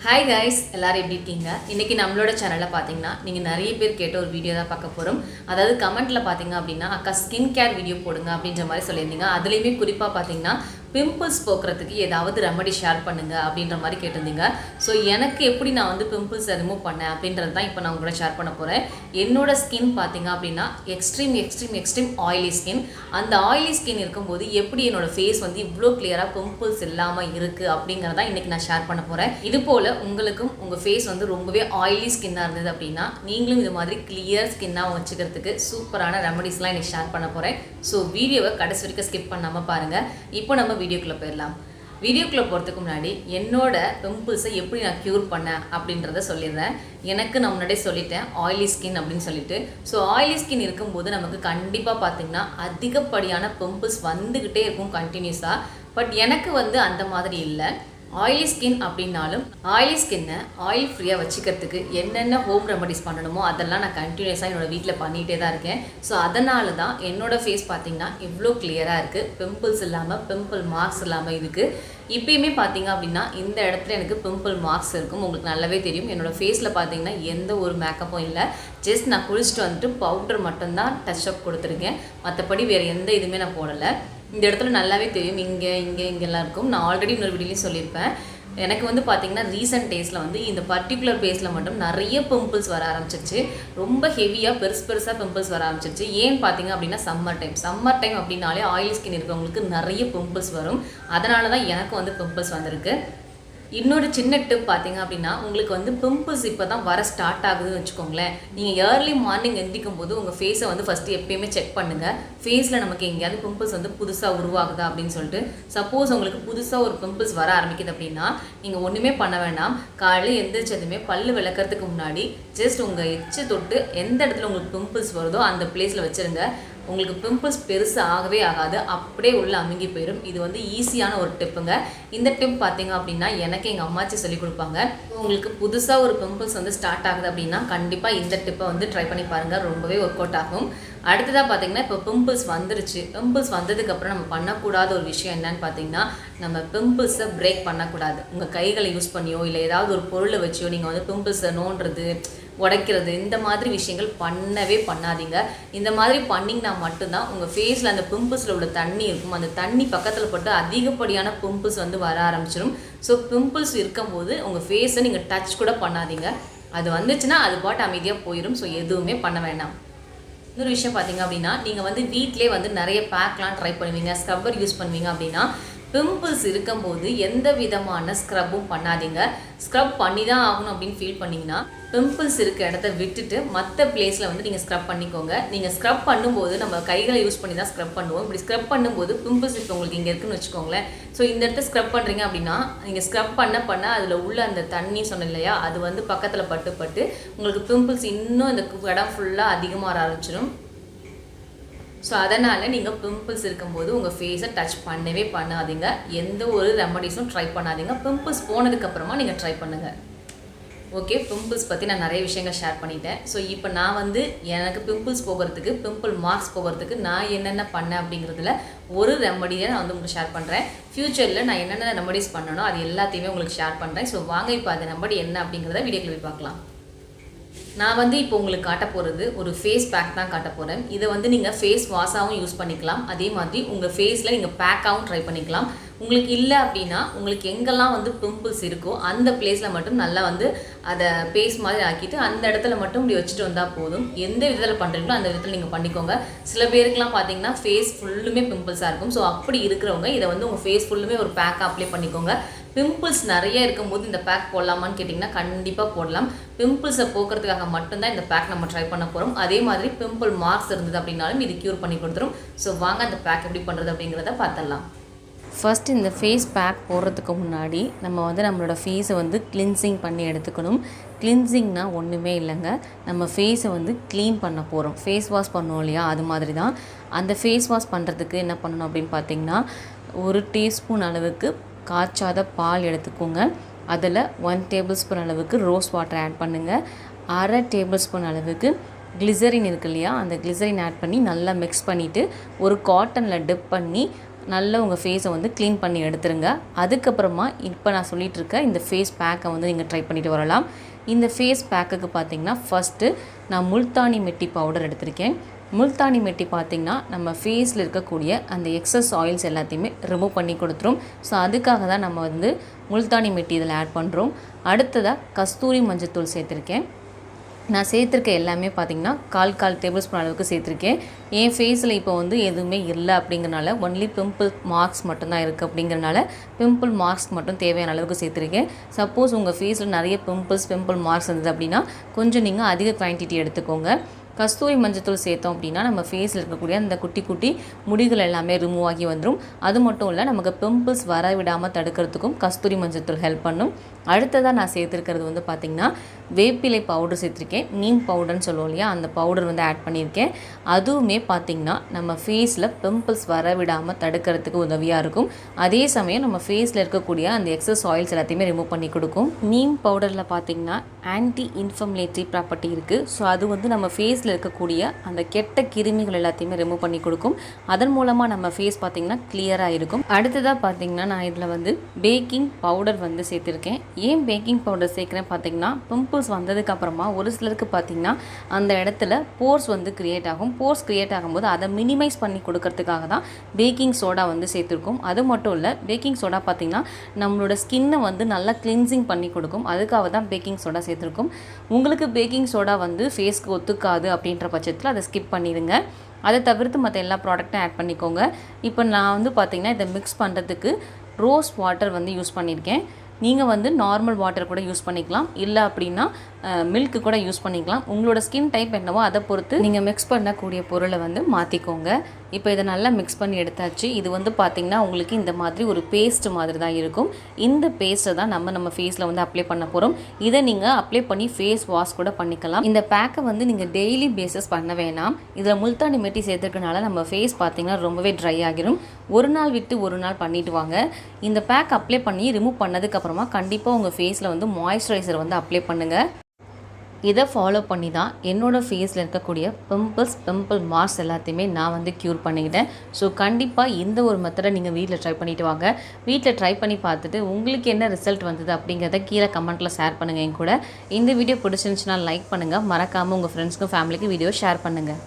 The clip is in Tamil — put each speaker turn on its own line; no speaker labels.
ஹாய் கைஸ், எல்லாரும் எப்படி இருக்கீங்க? இன்றைக்கி நம்மளோட சேனலில் பார்த்தீங்கன்னா நீங்கள் நிறைய பேர் கேட்ட ஒரு வீடியோ தான் பார்க்க போகிறோம். அதாவது கமெண்ட்டில் பார்த்தீங்க அப்படின்னா அக்கா ஸ்கின் கேர் வீடியோ போடுங்க அப்படின்ற மாதிரி சொல்லியிருந்தீங்க. அதுலேயுமே குறிப்பாக பார்த்தீங்கன்னா பிம்பிள்ஸ் போக்குறதுக்கு ஏதாவது ரெமடி ஷேர் பண்ணுங்கள் அப்படின்ற மாதிரி கேட்டிருந்தீங்க. ஸோ எனக்கு எப்படி நான் வந்து பிம்பிள்ஸை ரிமூவ் பண்ணேன் அப்படின்றது தான் இப்போ நான் உங்களோட ஷேர் பண்ண போகிறேன். என்னோடய ஸ்கின் பார்த்தீங்க அப்படின்னா எக்ஸ்ட்ரீம் ஆயிலி ஸ்கின். அந்த ஆயிலி ஸ்கின் இருக்கும்போது எப்படி என்னோடய ஃபேஸ் வந்து இவ்வளோ கிளியராக பிம்பிள்ஸ் இல்லாமல் இருக்குது அப்படிங்கிறதான் இன்றைக்கி நான் ஷேர் பண்ண போகிறேன். இது போல் உங்களுக்கும் உங்கள் ஃபேஸ் வந்து ரொம்பவே ஆயிலி ஸ்கின்னாக இருந்தது அப்படின்னா நீங்களும் இது மாதிரி கிளியர் ஸ்கின்னாக வச்சுக்கிறதுக்கு சூப்பரான ரெமடிஸ்லாம் இன்றைக்கி ஷேர் பண்ண போகிறேன். ஸோ வீடியோவை கடைசி வரைக்கும் ஸ்கிப் பண்ணாமல் பாருங்கள். இப்போ நம்ம வீடியோக்குள்ளே போயிடலாம். வீடியோக்குள்ளே போகிறதுக்கு முன்னாடி என்னோட பிம்பிள்ஸை எப்படி நான் க்யூர் பண்ணேன் அப்படின்றத சொல்லிடுறேன். எனக்கு நான் முன்னாடியே சொல்லிட்டேன் ஆயிலி ஸ்கின் அப்படின்னு சொல்லிட்டு. ஸோ ஆயிலி ஸ்கின் இருக்கும்போது நமக்கு கண்டிப்பாக பார்த்திங்கன்னா அதிகப்படியான பிம்பிள்ஸ் வந்துக்கிட்டே இருக்கும் கண்டினியூஸாக. பட் எனக்கு வந்து அந்த மாதிரி இல்லை. ஆயிலி ஸ்கின் அப்படின்னாலும் ஆயிலி ஸ்கின்னை ஆயில் ஃப்ரீயாக வச்சுக்கிறதுக்கு என்னென்ன ஹோம் ரெமடிஸ் பண்ணணுமோ அதெல்லாம் நான் கண்டினியூஸாக என்னோடய வீட்டில் பண்ணிகிட்டே தான் இருக்கேன். ஸோ அதனால தான் என்னோடய ஃபேஸ் பார்த்திங்கன்னா இவ்வளோ கிளியராக இருக்குது, பிம்பிள்ஸ் இல்லாமல் பிம்பிள் மார்க்ஸ் இல்லாமல் இருக்குது. இப்போயுமே பார்த்திங்க அப்படின்னா இந்த இடத்துல எனக்கு பிம்பிள் மார்க்ஸ் இருக்கும். உங்களுக்கு நல்லாவே தெரியும். என்னோடய ஃபேஸில் பார்த்திங்கன்னா எந்த ஒரு மேக்கப்பும் இல்லை. ஜஸ்ட் நான் குளிச்சுட்டு வந்துட்டு பவுடர் மட்டும்தான் டச் அப் கொடுத்துருக்கேன். மற்றபடி வேறு எந்த இதுவுமே நான் போடலை. இந்த இடத்துல நல்லாவே தெரியும், இங்கெல்லாம் இருக்கும். நான் ஆல்ரெடி இன்னொரு வீடியோலையும் சொல்லியிருப்பேன். எனக்கு வந்து பார்த்திங்கன்னா ரீசெண்ட் டேஸில் வந்து இந்த பர்டிகுலர் பேஸில் மட்டும் நிறைய பிம்பிள்ஸ் வர ஆரம்பிச்சிருச்சு. ரொம்ப ஹெவியாக பெருசாக பிம்பிள்ஸ் வர ஆரம்பிச்சிருச்சு. ஏன்னு பார்த்தீங்க அப்படின்னா சம்மர் டைம் அப்படின்னாலே ஆயில் ஸ்கின் இருக்கிறவங்களுக்கு நிறைய பிம்பிள்ஸ் வரும். அதனால தான் எனக்கு வந்து பிம்பிள்ஸ் வந்திருக்கு. இன்னொரு சின்ன டிப் பார்த்தீங்க அப்படின்னா உங்களுக்கு வந்து பிம்பிள்ஸ் இப்போ தான் வர ஸ்டார்ட் ஆகுதுன்னு வச்சுக்கோங்களேன். நீங்கள் ஏர்லி மார்னிங் எந்திரிக்கும் போது உங்கள் ஃபேஸை வந்து ஃபஸ்ட்டு எப்பயுமே செக் பண்ணுங்கள். ஃபேஸில் நமக்கு எங்கேயாவது பிம்பிள்ஸ் வந்து புதுசாக உருவாகுதா அப்படின்னு சொல்லிட்டு. சப்போஸ் உங்களுக்கு புதுசாக ஒரு பிம்பிள்ஸ் வர ஆரம்பிக்குது அப்படின்னா நீங்கள் ஒன்றுமே பண்ண வேண்டாம். காலையில் எந்திரிச்சதுமே பல் விளக்கிறதுக்கு முன்னாடி ஜஸ்ட் உங்கள் எச்சை தொட்டு எந்த இடத்துல உங்களுக்கு பிம்பிள்ஸ் வருதோ அந்த பிளேஸில் வச்சுருங்க. உங்களுக்கு பிம்பிள்ஸ் பெருசு ஆகவே ஆகாது, அப்படியே உள்ள அமுங்கி போயிடும். இது வந்து ஈஸியான ஒரு டிப்புங்க. இந்த டிப் பார்த்தீங்க அப்படின்னா எனக்கு எங்கள் அம்மாச்சி சொல்லிக் கொடுப்பாங்க. உங்களுக்கு புதுசாக ஒரு பிம்பிள்ஸ் வந்து ஸ்டார்ட் ஆகுது அப்படின்னா கண்டிப்பாக இந்த டிப்பை வந்து ட்ரை பண்ணி பாருங்கள், ரொம்பவே ஒர்க் அவுட் ஆகும். அடுத்ததாக பார்த்தீங்கன்னா இப்போ பிம்பிள்ஸ் வந்துருச்சு. பிம்பிள்ஸ் வந்ததுக்கப்புறம் நம்ம பண்ணக்கூடாத ஒரு விஷயம் என்னன்னு பார்த்தீங்கன்னா நம்ம பிம்பிள்ஸை பிரேக் பண்ணக்கூடாது. உங்கள் கைகளை யூஸ் பண்ணியோ இல்லை ஏதாவது ஒரு பொருளை வச்சியோ நீங்கள் வந்து பிம்பிள்ஸை நோண்டுறது உடைக்கிறது இந்த மாதிரி விஷயங்கள் பண்ணவே பண்ணாதீங்க. இந்த மாதிரி பண்ணிங்கன்னா மட்டும்தான் உங்கள் ஃபேஸில் அந்த பிம்பிள்ஸில் உள்ள தண்ணி இருக்கும், அந்த தண்ணி பக்கத்தில் பட்டு அதிகப்படியான பிம்பிள்ஸ் வந்து வர ஆரம்பிச்சிடும். ஸோ பிம்பிள்ஸ் இருக்கும்போது உங்கள் ஃபேஸை நீங்கள் டச் கூட பண்ணாதீங்க. அது வந்துச்சுன்னா அது பாட்டு அமைதியாக போயிடும். ஸோ எதுவுமே பண்ண வேண்டாம். இன்னொரு விஷயம் பார்த்தீங்க அப்படின்னா நீங்கள் வந்து வீட்டிலே வந்து நிறைய பேக்லாம் ட்ரை பண்ணுவீங்க, ஸ்க்ரப்பர் யூஸ் பண்ணுவீங்க அப்படின்னா பிம்பிள்ஸ் இருக்கும்போது எந்த விதமான ஸ்க்ரப்பும் பண்ணாதீங்க. ஸ்க்ரப் பண்ணி தான் ஆகணும் அப்படின்னு ஃபீல் பண்ணிங்கன்னா பிம்பிள்ஸ் இருக்க இடத்த விட்டுட்டு மற்ற பிளேஸில் வந்து நீங்கள் ஸ்க்ரப் பண்ணிக்கோங்க. நீங்கள் ஸ்க்ரப் பண்ணும்போது நம்ம கைகளை யூஸ் பண்ணி தான் ஸ்க்ரப் பண்ணுவோம். இப்படி ஸ்க்ரப் பண்ணும்போது பிம்பிள்ஸ் இப்போ உங்களுக்கு இங்கே இருக்குன்னு வச்சுக்கோங்களேன். ஸோ இந்த இடத்த ஸ்க்ரப் பண்ணுறீங்க அப்படின்னா நீங்கள் ஸ்க்ரப் பண்ண அதில் உள்ள அந்த தண்ணி சொன்னேன் இல்லையா, அது வந்து பக்கத்தில் பட்டு உங்களுக்கு பிம்பிள்ஸ் இன்னும் இந்த இடம் ஃபுல்லாக அதிகமாக ஆரம்பிச்சிடும். ஸோ அதனால் நீங்கள் பிம்பிள்ஸ் இருக்கும்போது உங்கள் ஃபேஸை டச் பண்ணவே பண்ணாதீங்க. எந்த ஒரு ரெமடிஸும் ட்ரை பண்ணாதீங்க. பிம்பிள்ஸ் போனதுக்கப்புறமா நீங்கள் ட்ரை பண்ணுங்கள். ஓகே, பிம்பிள்ஸ் பற்றி நான் நிறைய விஷயங்கள் ஷேர் பண்ணிட்டேன். ஸோ இப்போ நான் வந்து எனக்கு பிம்பிள்ஸ் போகிறதுக்கு, பிம்பிள் மார்க்ஸ் போகிறதுக்கு நான் என்னென்ன பண்ணேன் அப்படிங்கிறதுல ஒரு ரெமடியை நான் வந்து உங்களுக்கு ஷேர் பண்ணுறேன். ஃப்யூச்சரில் நான் என்னென்ன ரெமடிஸ் பண்ணணும் அது எல்லாத்தையுமே உங்களுக்கு ஷேர் பண்ணுறேன். ஸோ வாங்க இப்போ அந்த ரெமடி என்ன அப்படிங்கிறத வீடியோக்குள்ள போய் பார்க்கலாம். நான் வந்து இப்போ உங்களுக்கு காட்ட போகிறது ஒரு ஃபேஸ் பேக் தான் காட்ட போகிறேன். இதை வந்து நீங்கள் ஃபேஸ் வாஷாகவும் யூஸ் பண்ணிக்கலாம். அதே மாதிரி உங்கள் ஃபேஸில் நீங்கள் பேக்காகவும் ட்ரை பண்ணிக்கலாம். உங்களுக்கு இல்லை அப்படின்னா உங்களுக்கு எங்கெல்லாம் வந்து பிம்பிள்ஸ் இருக்கோ அந்த பிளேஸில் மட்டும் நல்லா வந்து அதை பேஸ்ட் மாதிரி ஆக்கிட்டு அந்த இடத்துல மட்டும் இப்படி வச்சுட்டு வந்தால் போதும். எந்த விதத்தில் பண்ணுறீங்களோ அந்த விதத்தில் நீங்கள் பண்ணிக்கோங்க. சில பேருக்குலாம் பார்த்தீங்கன்னா ஃபேஸ் ஃபுல்லுமே பிம்பிள்ஸாக இருக்கும். ஸோ அப்படி இருக்கிறவங்க இதை வந்து உங்கள் ஃபேஸ் ஃபுல்லுமே ஒரு பேக்காக அப்ளை பண்ணிக்கோங்க. பிம்பிள்ஸ் நிறைய இருக்கும்போது இந்த பேக் போடலாமான்னு கேட்டிங்கன்னா கண்டிப்பாக போடலாம். பிம்பிள்ஸை போக்குறதுக்காக மட்டும்தான் இந்த பேக் நம்ம ட்ரை பண்ண போகிறோம். அதே மாதிரி பிம்பிள் மார்க்ஸ் இருந்தது அப்படின்னாலும் இது க்யூர் பண்ணி கொடுத்துரும். ஸோ வாங்க அந்த பேக் எப்படி பண்ணுறது அப்படிங்கிறத பார்த்துடலாம். ஃபஸ்ட் இந்த ஃபேஸ் பேக் போடுறதுக்கு முன்னாடி நம்ம வந்து நம்மளோட ஃபேஸை வந்து கிளின்சிங் பண்ணி எடுத்துக்கணும். கிளின்சிங்னால் ஒன்றுமே இல்லைங்க, நம்ம ஃபேஸை வந்து க்ளீன் பண்ண போகிறோம். ஃபேஸ் வாஷ் பண்ணுவோம் இல்லையா, அது மாதிரி தான். அந்த ஃபேஸ் வாஷ் பண்ணுறதுக்கு என்ன பண்ணணும் அப்படின்னு பார்த்தீங்கன்னா 1 டீஸ்பூன் அளவுக்கு காய்ச்சாத பால் எடுத்துக்கோங்க. அதில் 1 டேபிள் ஸ்பூன் அளவுக்கு ரோஸ் வாட்டர் ஆட் பண்ணுங்கள். 1/2 டேபிள் ஸ்பூன் அளவுக்கு கிளிசரின் இருக்கு இல்லையா, அந்த கிளிசரின் ஆட் பண்ணி நல்லா மிக்ஸ் பண்ணிவிட்டு ஒரு காட்டனில் டிப் பண்ணி நல்லா உங்கள் ஃபேஸை வந்து க்ளீன் பண்ணி எடுத்துருங்க. அதுக்கப்புறமா இப்போ நான் சொல்லிகிட்டு இருக்க இந்த ஃபேஸ் பேக்கை வந்து நீங்கள் ட்ரை பண்ணிவிட்டு வரலாம். இந்த ஃபேஸ் பேக்குக்கு பார்த்திங்கன்னா ஃபஸ்ட்டு நான் முல்தானி மெட்டி பவுடர் எடுத்திருக்கேன். முல்தானி மெட்டி பார்த்திங்கன்னா நம்ம ஃபேஸில் இருக்கக்கூடிய அந்த எக்ஸஸ் ஆயில்ஸ் எல்லாத்தையுமே ரிமூவ் பண்ணி கொடுத்துரும். ஸோ அதுக்காக தான் நம்ம வந்து முல்தானி மெட்டி இதில் ஆட் பண்ணுறோம். அடுத்ததாக கஸ்தூரி மஞ்சத்தூள் சேர்த்துருக்கேன். நான் சேர்த்துருக்க எல்லாமே பார்த்திங்கன்னா கால் டேபிள் ஸ்பூன் அளவுக்கு சேர்த்துருக்கேன். என் ஃபேஸில் இப்போ வந்து எதுவுமே இல்லை அப்படிங்கிறனால ஒன்லி பிம்பிள் மார்க்ஸ் மட்டும்தான் இருக்குது அப்படிங்கிறனால பிம்பிள் மார்க்ஸ் மட்டும் தேவையான அளவுக்கு சேர்த்துருக்கேன். சப்போஸ் உங்கள் ஃபேஸில் நிறைய பிம்பிள் மார்க்ஸ் இருந்தது அப்படின்னா கொஞ்சம் நீங்கள் அதிக குவான்டிட்டி எடுத்துக்கோங்க. கஸ்தூரி மஞ்சத்தூள் சேர்த்தோம் அப்படின்னா நம்ம ஃபேஸில் இருக்கக்கூடிய அந்த குட்டி குட்டி முடிகள் எல்லாமே ரிமூவ் ஆகி வந்துடும். அது மட்டும் இல்லை, நமக்கு பிம்பிள்ஸ் வர விடாமல் தடுக்கிறதுக்கும் கஸ்தூரி மஞ்சத்தூள் ஹெல்ப் பண்ணும். அடுத்ததாக நான் சேர்த்துருக்கிறது வந்து பார்த்திங்கன்னா வேப்பிலை பவுடர் சேர்த்துருக்கேன். நீம் பவுடர்னு சொல்லுவோம் இல்லையா, அந்த பவுடர் வந்து ஆட் பண்ணியிருக்கேன். அதுவுமே பார்த்திங்கன்னா நம்ம ஃபேஸில் பிம்பிள்ஸ் வர விடாமல் தடுக்கிறதுக்கு உதவியாக இருக்கும். அதே சமயம் நம்ம ஃபேஸில் இருக்கக்கூடிய அந்த எக்ஸஸ் ஆயில்ஸ் எல்லாத்தையுமே ரிமூவ் பண்ணி கொடுக்கும். நீம் பவுடரில் பார்த்திங்கன்னா ஆன்டி இன்ஃப்ளமேட்டரி ப்ராப்பர்ட்டி இருக்குது. ஸோ அது வந்து நம்ம ஃபேஸில் இருக்கக்கூடிய அந்த கெட்ட கிருமிகள் எல்லாத்தையுமே ரிமூவ் பண்ணி கொடுக்கும். அதன் மூலமாக நம்ம ஃபேஸ் பார்த்திங்கன்னா கிளியராக இருக்கும். அடுத்ததாக பார்த்திங்கன்னா நான் இதில் வந்து பேக்கிங் பவுடர் வந்து சேர்த்துருக்கேன். ஏன் பேக்கிங் பவுடர் சேர்க்குறேன் பார்த்திங்கன்னா பிம்பிள்ஸ் வந்ததுக்கப்புறமா ஒரு சிலருக்கு பார்த்திங்கன்னா அந்த இடத்துல போர்ஸ் வந்து க்ரியேட் ஆகும். போர்ஸ் க்ரியேட் ஆகும்போது அதை மினிமைஸ் பண்ணி கொடுக்கறதுக்காக தான் பேக்கிங் சோடா வந்து சேர்த்துருக்கோம். அது மட்டும் இல்லை, பேக்கிங் சோடா பார்த்திங்கன்னா நம்மளோட ஸ்கின்னை வந்து நல்லா கிளின்சிங் பண்ணி கொடுக்கும். அதுக்காக தான் பேக்கிங் சோடா சேர்த்துருக்கோம். உங்களுக்கு பேக்கிங் சோடா வந்து ஃபேஸ்க்கு ஒத்துக்காது அப்படின்ற பட்சத்தில் அதை ஸ்கிப் பண்ணிடுங்க. அதை தவிர்த்து மற்ற எல்லா ப்ராடக்ட்டும் ஆட் பண்ணிக்கோங்க. இப்போ நான் வந்து பார்த்திங்கன்னா இதை மிக்ஸ் பண்ணுறதுக்கு ரோஸ் வாட்டர் வந்து யூஸ் பண்ணியிருக்கேன். நீங்கள் வந்து நார்மல் வாட்டர் கூட யூஸ் பண்ணிக்கலாம், இல்லை அப்படின்னா மில்க்கு கூட யூஸ் பண்ணிக்கலாம். உங்களோட ஸ்கின் டைப் என்னவோ அதை பொறுத்து நீங்கள் மிக்ஸ் பண்ணக்கூடிய பொருளை வந்து மாற்றிக்கோங்க. இப்போ இதை நல்லா மிக்ஸ் பண்ணி எடுத்தாச்சு. இது வந்து பார்த்திங்கன்னா உங்களுக்கு இந்த மாதிரி ஒரு பேஸ்ட் மாதிரி தான் இருக்கும். இந்த பேஸ்ட்டை தான் நம்ம ஃபேஸில் வந்து அப்ளை பண்ண போகிறோம். இதை நீங்கள் அப்ளை பண்ணி ஃபேஸ் வாஷ் கூட பண்ணிக்கலாம். இந்த பேக்கை வந்து நீங்கள் டெய்லி பேஸஸ் பண்ண வேணாம். இதில் முல்தானி மெட்டி சேர்த்துக்கனால நம்ம ஃபேஸ் பார்த்திங்கன்னா ரொம்பவே ட்ரை ஆகிரும். ஒரு நாள் விட்டு ஒரு நாள் பண்ணிவிட்டு வாங்க. இந்த பேக் அப்ளை பண்ணி ரிமூவ் பண்ணதுக்கப்புறமா கண்டிப்பாக உங்கள் ஃபேஸில் வந்து மாய்ஸ்சரைசர் வந்து அப்ளை பண்ணுங்கள். இதை ஃபாலோ பண்ணி தான் என்னோடய ஃபேஸில் இருக்கக்கூடிய பிம்பிள் மார்க்ஸ் எல்லாத்தையுமே நான் வந்து க்யூர் பண்ணிக்கிட்டேன். ஸோ கண்டிப்பாக இந்த ஒரு மெத்தடை நீங்கள் வீட்டில் ட்ரை பண்ணிவிட்டு வாங்க. வீட்டில் ட்ரை பண்ணி பார்த்துட்டு உங்களுக்கு என்ன ரிசல்ட் வந்தது அப்படிங்கிறத கீழே கமெண்ட்டில் ஷேர் பண்ணுங்கள். என் கூட இந்த வீடியோ பிடிச்சிருந்துச்சுன்னா லைக் பண்ணுங்கள். மறக்காமல் உங்கள் ஃப்ரெண்ட்ஸ்க்கும் ஃபேமிலிக்கும் வீடியோ ஷேர் பண்ணுங்கள்.